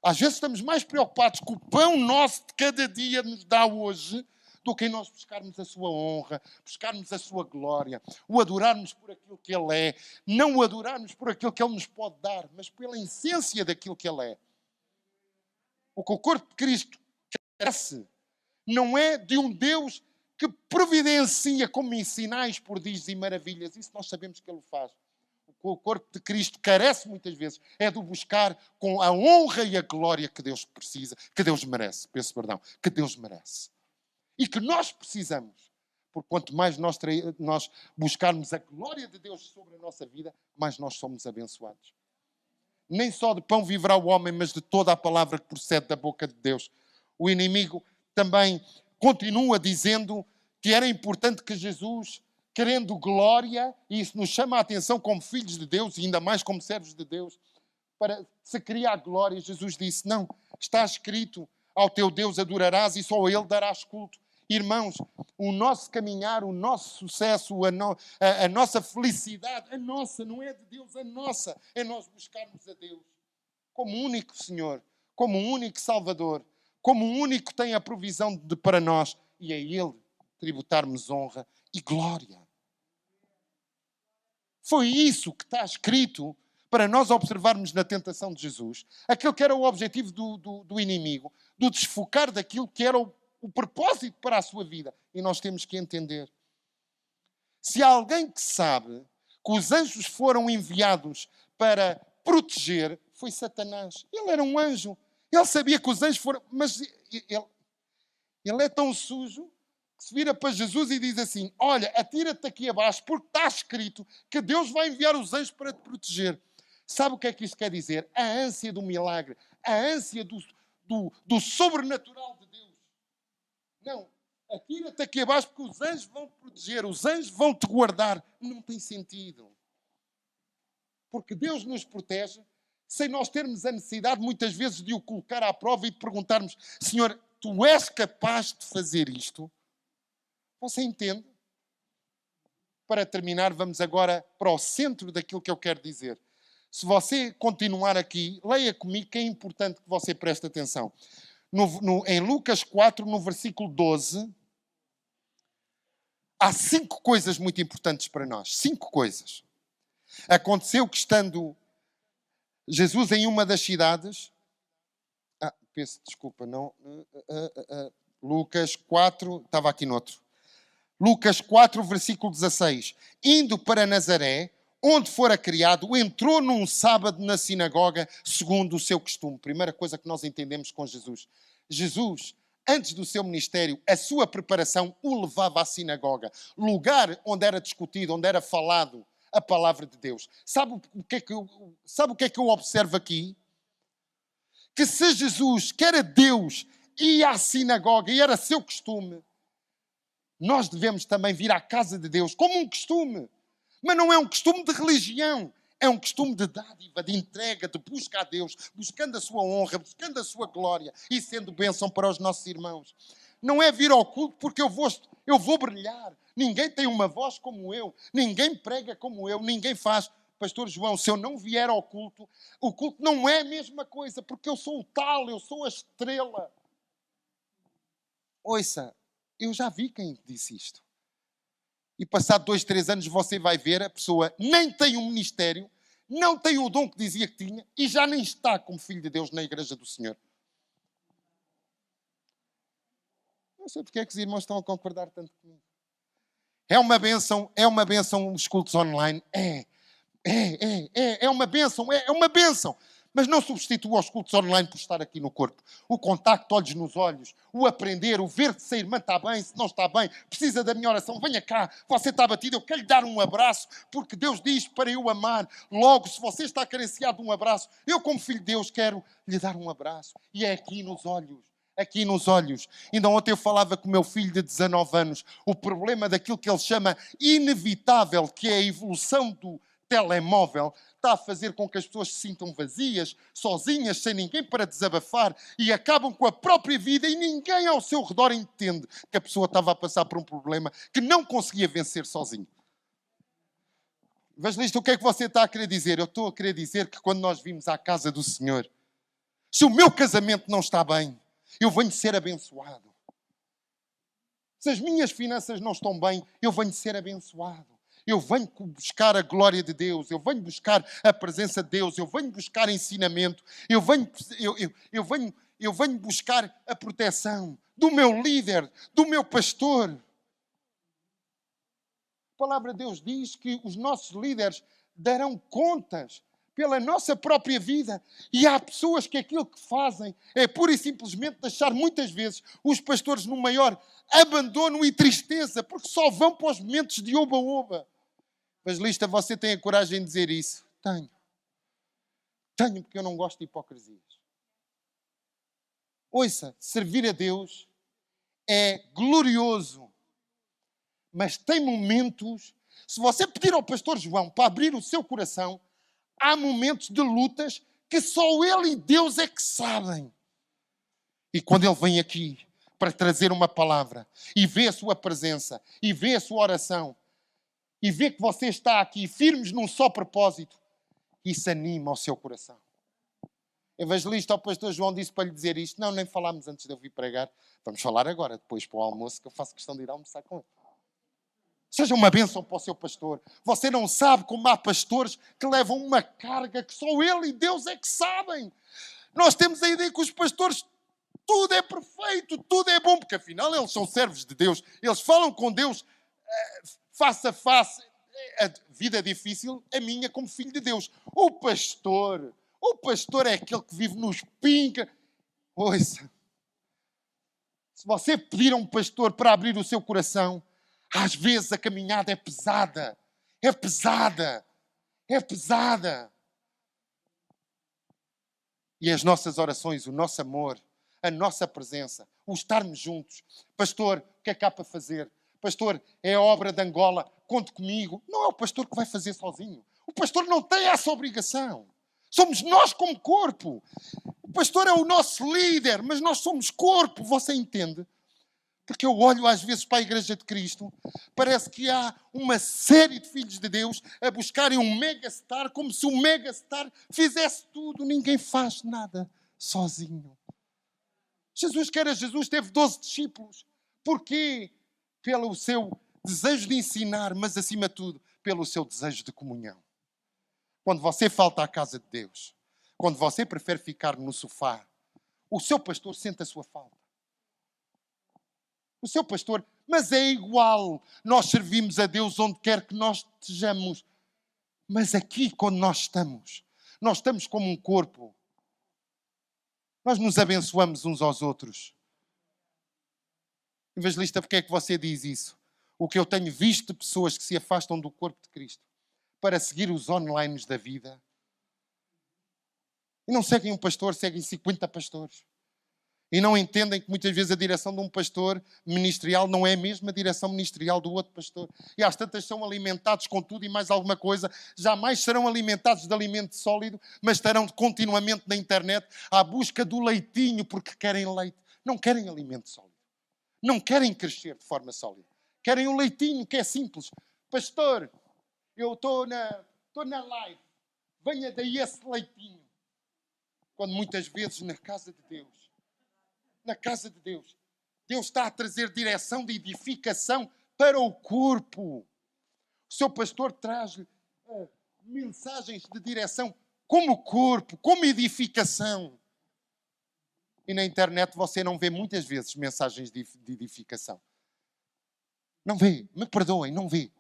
Às vezes estamos mais preocupados com o pão nosso de cada dia nos dá hoje do que em nós buscarmos a sua honra, buscarmos a sua glória, o adorarmos por aquilo que Ele é, não o adorarmos por aquilo que Ele nos pode dar, mas pela essência daquilo que Ele é. O que o corpo de Cristo carece não é de um Deus que providencia como em sinais, prodígios e maravilhas. Isso nós sabemos que Ele faz. O que o corpo de Cristo carece muitas vezes é de buscar com a honra e a glória que Deus precisa, que Deus merece, que Deus merece. E que nós precisamos Porque quanto mais nós buscarmos a glória de Deus sobre a nossa vida, mais nós somos abençoados. Nem só de pão viverá o homem, mas de toda a palavra que procede da boca de Deus. O inimigo também continua dizendo que era importante que Jesus, querendo glória, e isso nos chama a atenção como filhos de Deus, e ainda mais como servos de Deus, para se criar glória. Jesus disse, não, está escrito, ao teu Deus adorarás e só a Ele darás culto. Irmãos, o nosso caminhar, o nosso sucesso, a nossa felicidade, a nossa, não é de Deus, a nossa, é nós buscarmos a Deus como único Senhor, como único Salvador, como único que tem a provisão para nós, e a Ele tributarmos honra e glória. Foi isso que está escrito para nós observarmos na tentação de Jesus, aquele que era o objetivo do inimigo, do desfocar daquilo que era o propósito para a sua vida. E nós temos que entender. Se há alguém que sabe que os anjos foram enviados para proteger, foi Satanás. Ele era um anjo. Ele sabia que os anjos foram... Mas ele é tão sujo que se vira para Jesus e diz assim, olha, atira-te aqui abaixo porque está escrito que Deus vai enviar os anjos para te proteger. Sabe o que é que isto quer dizer? A ânsia do milagre, a ânsia do sobrenatural de Deus. Não, atira-te aqui abaixo porque os anjos vão te proteger, os anjos vão te guardar. Não tem sentido. Porque Deus nos protege sem nós termos a necessidade muitas vezes de o colocar à prova e de perguntarmos, Senhor, tu és capaz de fazer isto? Você entende? Para terminar, vamos agora para o centro daquilo que eu quero dizer. Se você continuar aqui, leia comigo que é importante que você preste atenção. Em Lucas 4, no versículo 12, há 5 coisas muito importantes para nós. 5 coisas. Aconteceu que estando Jesus em uma das cidades... peço desculpa, não... Lucas 4, estava aqui noutro. Lucas 4, versículo 16. Indo para Nazaré, onde fora criado, entrou num sábado na sinagoga, segundo o seu costume. Primeira coisa que nós entendemos com Jesus. Jesus, antes do seu ministério, a sua preparação o levava à sinagoga. Lugar onde era discutido, onde era falado a palavra de Deus. Sabe o que é que eu observo aqui? Que se Jesus, que era Deus, ia à sinagoga e era seu costume, nós devemos também vir à casa de Deus como um costume. Mas não é um costume de religião. É um costume de dádiva, de entrega, de busca a Deus, buscando a sua honra, buscando a sua glória e sendo bênção para os nossos irmãos. Não é vir ao culto porque eu vou brilhar. Ninguém tem uma voz como eu. Ninguém prega como eu. Ninguém faz. Pastor João, se eu não vier ao culto, o culto não é a mesma coisa, porque eu sou o tal, eu sou a estrela. Ouça, eu já vi quem disse isto. E passado 2, 3 anos você vai ver, a pessoa nem tem um ministério, não tem o dom que dizia que tinha e já nem está como filho de Deus na igreja do Senhor. Não sei porque é que os irmãos estão a concordar tanto comigo. É uma bênção os cultos online. É uma bênção. Mas não substitua os cultos online por estar aqui no corpo. O contacto, olhos nos olhos, o aprender, o ver se a irmã está bem, se não está bem, precisa da minha oração, venha cá, você está batido, eu quero lhe dar um abraço, porque Deus diz para eu amar. Logo, se você está carenciado de um abraço, eu como filho de Deus quero lhe dar um abraço. E é aqui nos olhos. Aqui nos olhos. Ainda ontem eu falava com o meu filho de 19 anos, o problema daquilo que ele chama inevitável, que é a evolução do telemóvel, está a fazer com que as pessoas se sintam vazias, sozinhas, sem ninguém para desabafar e acabam com a própria vida e ninguém ao seu redor entende que a pessoa estava a passar por um problema que não conseguia vencer sozinho. Evangelista, o que é que você está a querer dizer? Eu estou a querer dizer que quando nós vimos à casa do Senhor, se o meu casamento não está bem, eu venho ser abençoado. Se as minhas finanças não estão bem, eu venho ser abençoado. Eu venho buscar a glória de Deus, eu venho buscar a presença de Deus, eu venho buscar ensinamento, eu venho buscar a proteção do meu líder, do meu pastor. A palavra de Deus diz que os nossos líderes darão contas pela nossa própria vida. E há pessoas que aquilo que fazem é pura e simplesmente deixar muitas vezes os pastores no maior abandono e tristeza, porque só vão para os momentos de oba-oba. Evangelista, você tem a coragem de dizer isso? Tenho. Tenho, porque eu não gosto de hipocrisias. Ouça, servir a Deus é glorioso, mas tem momentos, se você pedir ao pastor João para abrir o seu coração, há momentos de lutas que só ele e Deus é que sabem. E quando ele vem aqui para trazer uma palavra e vê a sua presença e vê a sua oração e vê que você está aqui firmes num só propósito, isso anima o seu coração. Evangelista, o pastor João disse para lhe dizer isto. Não, nem falámos antes de eu vir pregar. Vamos falar agora, depois para o almoço, que eu faço questão de ir almoçar com ele. Seja uma bênção para o seu pastor. Você não sabe como há pastores que levam uma carga que só ele e Deus é que sabem. Nós temos a ideia que os pastores, tudo é perfeito, tudo é bom, porque afinal eles são servos de Deus. Eles falam com Deus face a face. A vida é difícil, a minha como filho de Deus. O pastor é aquele que vive nos pinca. Ouça, se você pedir a um pastor para abrir o seu coração, às vezes a caminhada é pesada. É pesada. É pesada. E as nossas orações, o nosso amor, a nossa presença, o estarmos juntos. Pastor, o que é que há para fazer? Pastor, é a obra de Angola, conte comigo. Não é o pastor que vai fazer sozinho. O pastor não tem essa obrigação. Somos nós como corpo. O pastor é o nosso líder, mas nós somos corpo, você entende? Porque eu olho às vezes para a Igreja de Cristo, parece que há uma série de filhos de Deus a buscarem um megastar, como se o megastar fizesse tudo. Ninguém faz nada sozinho. Jesus, que era Jesus, teve 12 discípulos. Porquê? Pelo seu desejo de ensinar, mas acima de tudo, pelo seu desejo de comunhão. Quando você falta à casa de Deus, quando você prefere ficar no sofá, o seu pastor sente a sua falta. O seu pastor, mas é igual. Nós servimos a Deus onde quer que nós estejamos. Mas aqui, quando nós estamos como um corpo. Nós nos abençoamos uns aos outros. Evangelista, porque é que você diz isso? O que eu tenho visto de pessoas que se afastam do corpo de Cristo para seguir os online da vida. E não seguem um pastor, seguem 50 pastores. E não entendem que muitas vezes a direção de um pastor ministerial não é a mesma direção ministerial do outro pastor. E às tantas são alimentados com tudo e mais alguma coisa. Jamais serão alimentados de alimento sólido, mas estarão continuamente na internet à busca do leitinho porque querem leite. Não querem alimento sólido. Não querem crescer de forma sólida. Querem um leitinho que é simples. Pastor, eu estou na live. Venha daí esse leitinho. Quando muitas vezes na casa de Deus, Deus está a trazer direção de edificação para o corpo. O seu pastor traz mensagens de direção como corpo, como edificação. E na internet você não vê muitas vezes mensagens de edificação. Não vê, me perdoem, não vê.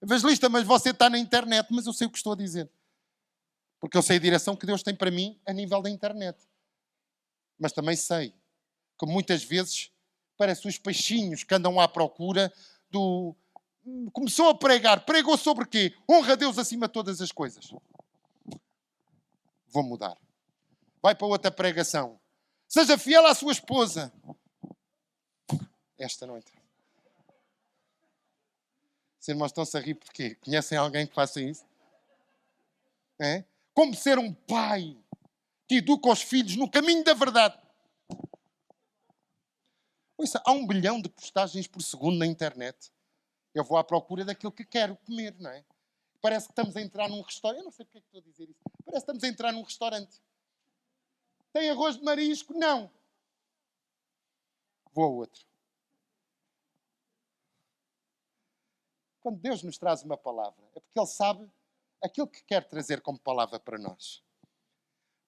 Evangelista, mas você está na internet, mas eu sei o que estou a dizer. Porque eu sei a direção que Deus tem para mim a nível da internet. Mas também sei que muitas vezes parece os peixinhos que andam à procura do... Começou a pregar. Pregou sobre quê? Honra a Deus acima de todas as coisas. Vou mudar. Vai para outra pregação. Seja fiel à sua esposa. Esta noite. Os irmãos estão-se a rir porquê? Conhecem alguém que faça isso? É? Como ser um pai que educa os filhos no caminho da verdade. Ouça, há 1 bilhão de postagens por segundo na internet. Eu vou à procura daquilo que quero comer, não é? Parece que estamos a entrar num restaurante. Eu não sei porque é que estou a dizer isso. Parece que estamos a entrar num restaurante. Tem arroz de marisco? Não. Vou a outro. Quando Deus nos traz uma palavra, é porque Ele sabe aquilo que quer trazer como palavra para nós.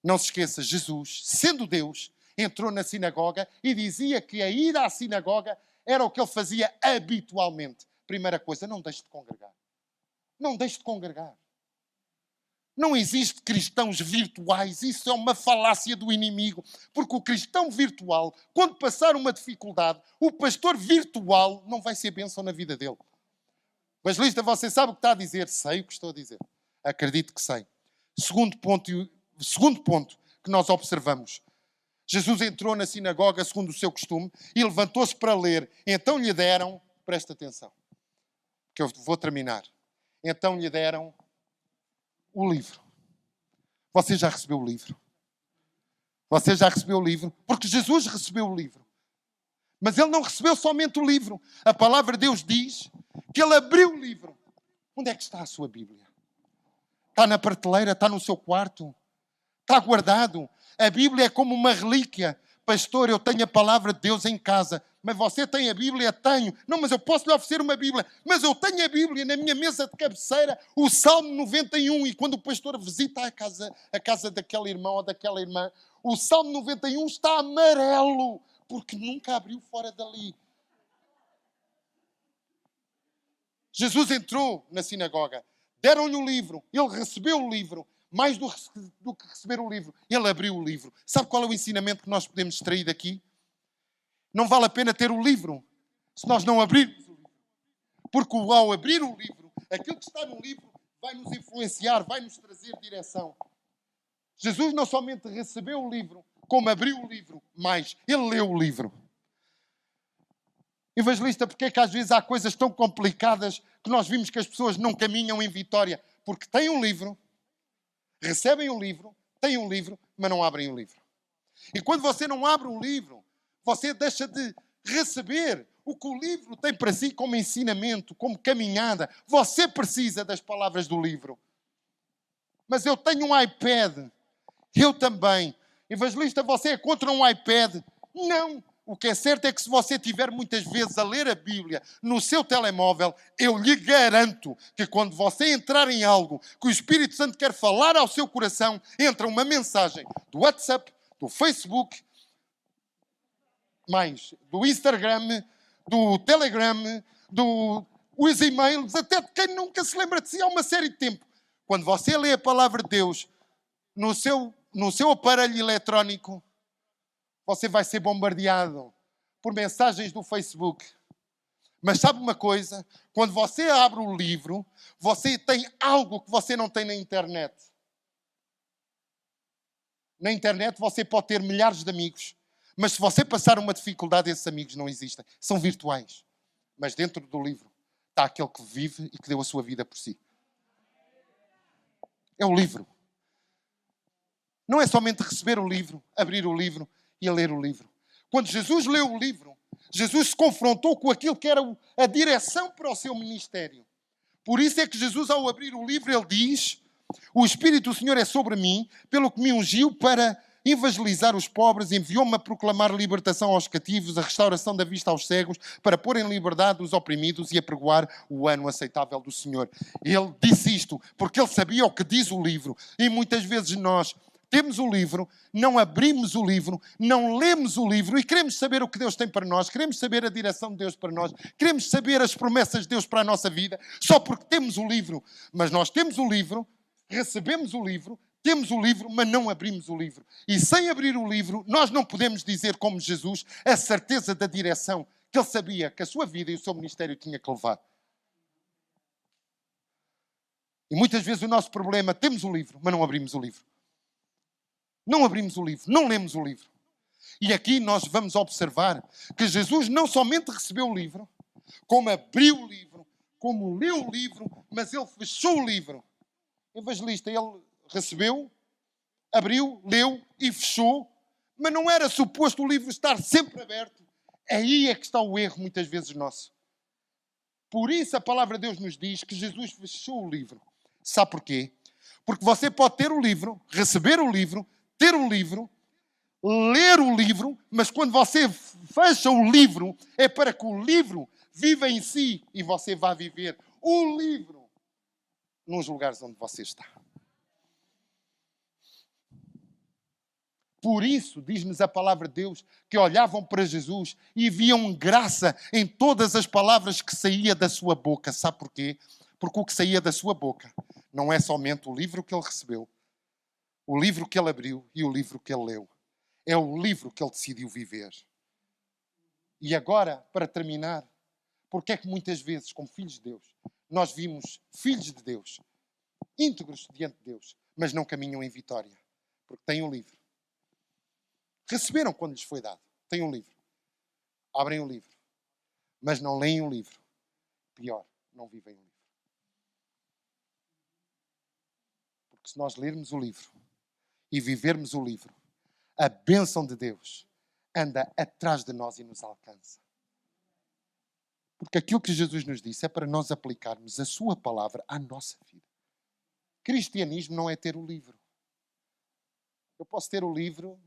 Não se esqueça, Jesus, sendo Deus, entrou na sinagoga e dizia que a ir à sinagoga era o que ele fazia habitualmente. Primeira coisa, não deixe de congregar. Não deixe de congregar. Não existe cristãos virtuais. Isso é uma falácia do inimigo. Porque o cristão virtual, quando passar uma dificuldade, o pastor virtual não vai ser bênção na vida dele. Evangelista, você sabe o que está a dizer? Sei o que estou a dizer. Acredito que sei. Segundo ponto que nós observamos. Jesus entrou na sinagoga, segundo o seu costume, e levantou-se para ler. Então lhe deram, presta atenção, que eu vou terminar. Então lhe deram o livro. Você já recebeu o livro? Você já recebeu o livro? Porque Jesus recebeu o livro. Mas ele não recebeu somente o livro. A palavra de Deus diz que ele abriu o livro. Onde é que está a sua Bíblia? Está na prateleira? Está no seu quarto? Está guardado? A Bíblia é como uma relíquia. Pastor, eu tenho a palavra de Deus em casa. Mas você tem a Bíblia? Tenho. Não, mas eu posso lhe oferecer uma Bíblia. Mas eu tenho a Bíblia na minha mesa de cabeceira, o Salmo 91. E quando o pastor visita a casa daquele irmão ou daquela irmã, o Salmo 91 está amarelo, porque nunca abriu fora dali. Jesus entrou na sinagoga, deram-lhe o livro, ele recebeu o livro. Mais do que receber o livro, ele abriu o livro. Sabe qual é o ensinamento que nós podemos extrair daqui? Não vale a pena ter o livro se nós não abrirmos o livro. Porque ao abrir o livro, aquilo que está no livro vai nos influenciar, vai nos trazer direção. Jesus não somente recebeu o livro, como abriu o livro, mas ele leu o livro. Evangelista, porque é que às vezes há coisas tão complicadas que nós vimos que as pessoas não caminham em vitória? Porque têm um livro, recebem o livro, têm um livro, mas não abrem o livro. E quando você não abre um livro, você deixa de receber o que o livro tem para si como ensinamento, como caminhada. Você precisa das palavras do livro. Mas eu tenho um iPad. Eu também. Evangelista, você é contra um iPad? Não. O que é certo é que se você estiver muitas vezes a ler a Bíblia no seu telemóvel, eu lhe garanto que quando você entrar em algo que o Espírito Santo quer falar ao seu coração, entra uma mensagem do WhatsApp, do Facebook, mais do Instagram, do Telegram, dos e-mails, até de quem nunca se lembra de si há uma série de tempo. Quando você lê a palavra de Deus no seu aparelho eletrónico, você vai ser bombardeado por mensagens do Facebook. Mas sabe uma coisa? Quando você abre o livro, você tem algo que você não tem na internet. Na internet você pode ter milhares de amigos, mas se você passar uma dificuldade, esses amigos não existem. São virtuais. Mas dentro do livro está aquele que vive e que deu a sua vida por si. É o livro. Não é somente receber o livro, abrir o livro e a ler o livro. Quando Jesus leu o livro, Jesus se confrontou com aquilo que era a direção para o seu ministério. Por isso é que Jesus, ao abrir o livro, ele diz: o Espírito do Senhor é sobre mim, pelo que me ungiu para evangelizar os pobres, enviou-me a proclamar libertação aos cativos, a restauração da vista aos cegos, para pôr em liberdade os oprimidos e a pregoar o ano aceitável do Senhor. Ele disse isto porque ele sabia o que diz o livro. E muitas vezes nós temos o livro, não abrimos o livro, não lemos o livro e queremos saber o que Deus tem para nós, queremos saber a direção de Deus para nós, queremos saber as promessas de Deus para a nossa vida, só porque temos o livro. Mas nós temos o livro, recebemos o livro, temos o livro, mas não abrimos o livro. E sem abrir o livro, nós não podemos dizer, como Jesus, a certeza da direção que ele sabia que a sua vida e o seu ministério tinha que levar. E muitas vezes o nosso problema, temos o livro, mas não abrimos o livro. Não abrimos o livro, não lemos o livro. E aqui nós vamos observar que Jesus não somente recebeu o livro, como abriu o livro, como leu o livro, mas ele fechou o livro. Evangelista, ele recebeu, abriu, leu e fechou, mas não era suposto o livro estar sempre aberto. Aí é que está o erro muitas vezes nosso. Por isso a palavra de Deus nos diz que Jesus fechou o livro. Sabe porquê? Porque você pode ter o livro, receber o livro, ter o livro, ler o livro, mas quando você fecha o livro, é para que o livro viva em si e você vá viver o livro nos lugares onde você está. Por isso, diz-nos a palavra de Deus, que olhavam para Jesus e viam graça em todas as palavras que saía da sua boca. Sabe porquê? Porque o que saía da sua boca não é somente o livro que ele recebeu, o livro que ele abriu e o livro que ele leu. É o livro que ele decidiu viver. E agora, para terminar, porque é que muitas vezes, como filhos de Deus, nós vimos filhos de Deus, íntegros diante de Deus, mas não caminham em vitória? Porque têm um livro. Receberam quando lhes foi dado. Têm um livro. Abrem o livro. Mas não leem o livro. Pior, não vivem o livro. Porque se nós lermos o livro e vivermos o livro, a bênção de Deus anda atrás de nós e nos alcança. Porque aquilo que Jesus nos disse é para nós aplicarmos a sua palavra à nossa vida. Cristianismo não é ter o livro. Eu posso ter o livro,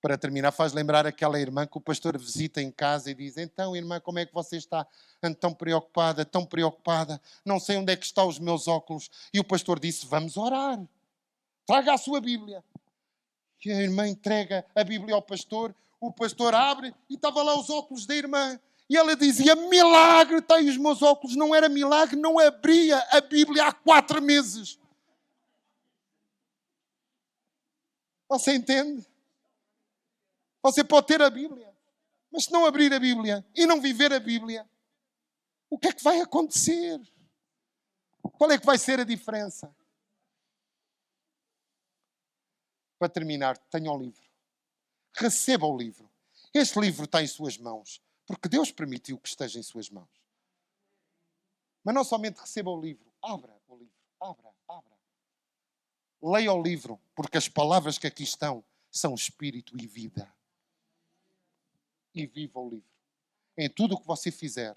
para terminar, faz lembrar aquela irmã que o pastor visita em casa e diz: então, irmã, como é que você está? Ando tão preocupada, não sei onde é que estão os meus óculos. E o pastor disse: vamos orar. Traga a sua Bíblia. E a irmã entrega a Bíblia ao pastor, o pastor abre e estava lá os óculos da irmã. E ela dizia: milagre, está aí os meus óculos. Não era milagre, não abria a Bíblia há 4 meses. Você entende? Você pode ter a Bíblia, mas se não abrir a Bíblia e não viver a Bíblia, o que é que vai acontecer? Qual é que vai ser a diferença? Para terminar, tenha o livro. Receba o livro. Este livro está em suas mãos, porque Deus permitiu que esteja em suas mãos. Mas não somente receba o livro, abra o livro. Abra. Leia o livro, porque as palavras que aqui estão são espírito e vida. E viva o livro. Em tudo o que você fizer,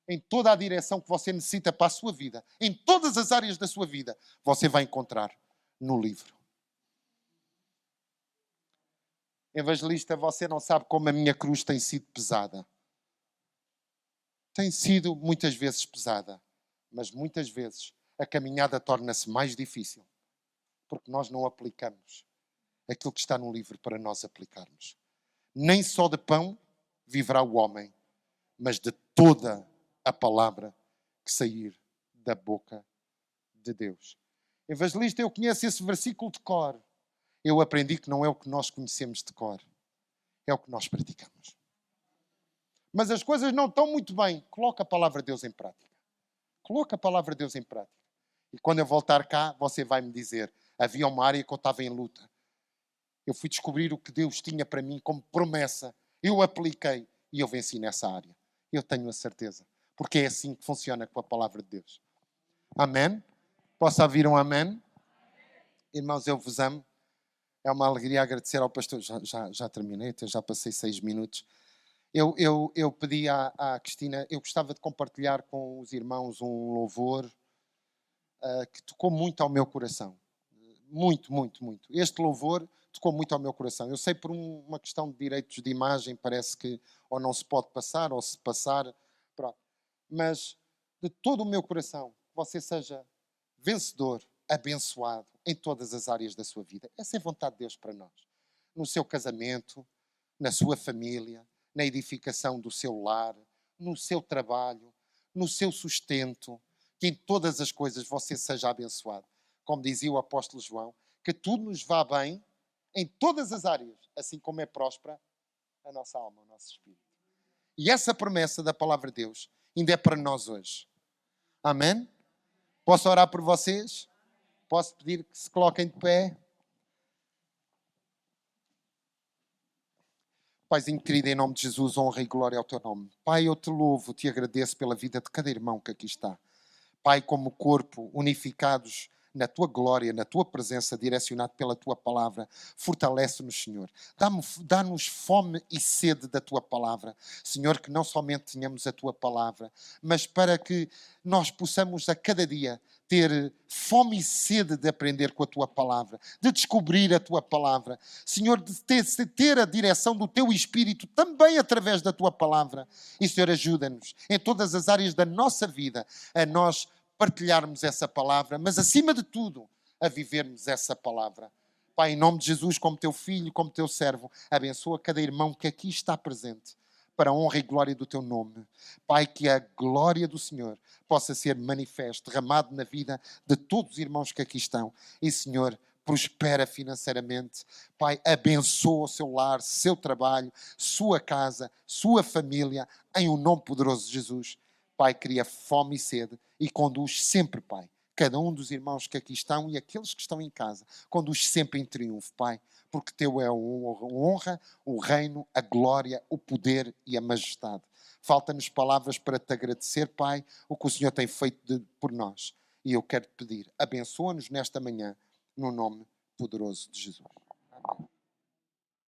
em toda a direção que você necessita para a sua vida, em todas as áreas da sua vida, você vai encontrar no livro. Evangelista, você não sabe como a minha cruz tem sido pesada. Tem sido muitas vezes pesada, mas muitas vezes a caminhada torna-se mais difícil, porque nós não aplicamos aquilo que está no livro para nós aplicarmos. Nem só de pão viverá o homem, mas de toda a palavra que sair da boca de Deus. Evangelista, eu conheço esse versículo de cor. Eu aprendi que não é o que nós conhecemos de cor, é o que nós praticamos. Mas as coisas não estão muito bem. Coloca a palavra de Deus em prática. Coloca a palavra de Deus em prática. E quando eu voltar cá, você vai me dizer: havia uma área que eu estava em luta. Eu fui descobrir o que Deus tinha para mim como promessa. Eu apliquei e eu venci nessa área. Eu tenho a certeza. Porque é assim que funciona com a palavra de Deus. Amém? Posso ouvir um amém? Irmãos, eu vos amo. É uma alegria agradecer ao pastor. Já terminei, até já passei 6 minutos. Eu pedi à Cristina, eu gostava de compartilhar com os irmãos um louvor que tocou muito ao meu coração. Muito. Este louvor tocou muito ao meu coração. Eu sei por uma questão de direitos de imagem, parece que ou não se pode passar, ou se passar, pronto. Mas de todo o meu coração, que você seja vencedor, abençoado em todas as áreas da sua vida. Essa é a vontade de Deus para nós. No seu casamento, na sua família, na edificação do seu lar, no seu trabalho, no seu sustento, que em todas as coisas você seja abençoado. Como dizia o apóstolo João, que tudo nos vá bem em todas as áreas, assim como é próspera a nossa alma, o nosso espírito. E essa promessa da palavra de Deus ainda é para nós hoje. Amém? Posso orar por vocês? Posso pedir que se coloquem de pé? Paizinho querido, em nome de Jesus, honra e glória ao teu nome. Pai, eu te louvo, te agradeço pela vida de cada irmão que aqui está. Pai, como corpo, unificados na tua glória, na tua presença, direcionado pela tua palavra, fortalece-nos, Senhor. Dá-nos fome e sede da tua palavra. Senhor, que não somente tenhamos a tua palavra, mas para que nós possamos a cada dia ter fome e sede de aprender com a tua palavra, de descobrir a tua palavra. Senhor, de ter a direção do teu Espírito também através da tua palavra. E, Senhor, ajuda-nos em todas as áreas da nossa vida a nós partilharmos essa palavra, mas acima de tudo, a vivermos essa palavra. Pai, em nome de Jesus, como teu filho, como teu servo, abençoa cada irmão que aqui está presente. para a honra e glória do teu nome. Pai, que a glória do Senhor possa ser manifesta, derramado na vida de todos os irmãos que aqui estão. E, Senhor, prospera financeiramente. Pai, abençoa o seu lar, seu trabalho, sua casa, sua família, em o nome poderoso de Jesus. Pai, cria fome e sede e conduz sempre, Pai, cada um dos irmãos que aqui estão e aqueles que estão em casa, conduz sempre em triunfo, Pai, porque Teu é a honra, o reino, a glória, o poder e a majestade. Falta-nos palavras para Te agradecer, Pai, o que o Senhor tem feito por nós. E eu quero Te pedir, abençoa-nos nesta manhã, no nome poderoso de Jesus.